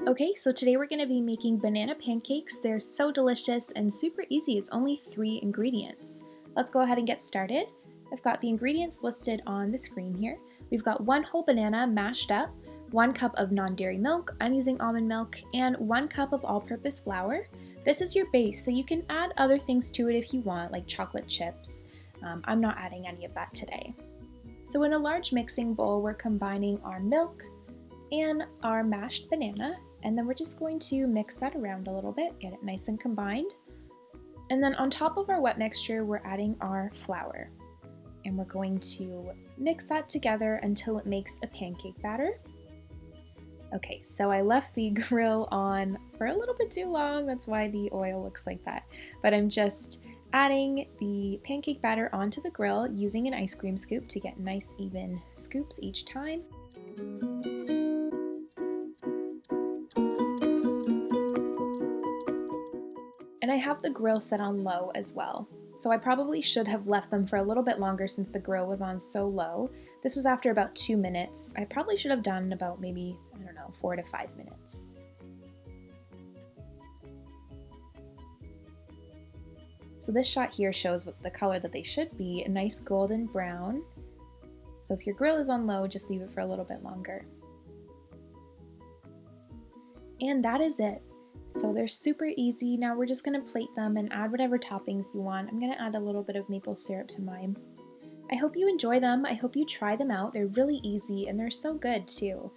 Okay, so today we're going to be making banana pancakes. They're so delicious and super easy. It's only 3 ingredients. Let's go ahead and get started. I've got the ingredients listed on the screen here. We've got 1 whole banana mashed up, 1 cup of non-dairy milk, I'm using almond milk, and 1 cup of all-purpose flour. This is your base, so you can add other things to it if you want, like chocolate chips. I'm not adding any of that today. So in a large mixing bowl, we're combining our milk and our mashed banana, and then we're just going to mix that around a little bit, get it nice and combined. And then on top of our wet mixture, we're adding our flour, and we're going to mix that together until it makes a pancake batter. Okay, so I left the grill on for a little bit too long, that's why the oil looks like that. But I'm just adding the pancake batter onto the grill using an ice cream scoop to get nice even scoops each time. And I have the grill set on low as well. So I probably should have left them for a little bit longer since the grill was on so low. This was after about 2 minutes. I probably should have done about maybe, 4 to 5 minutes. So this shot here shows what the color that they should be, a nice golden brown. So if your grill is on low, just leave it for a little bit longer. And that is it. So they're super easy. Now we're just going to plate them and add whatever toppings you want. I'm going to add a little bit of maple syrup to mine. I hope you enjoy them. I hope you try them out. They're really easy and they're so good too.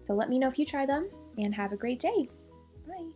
So let me know if you try them and have a great day. Bye.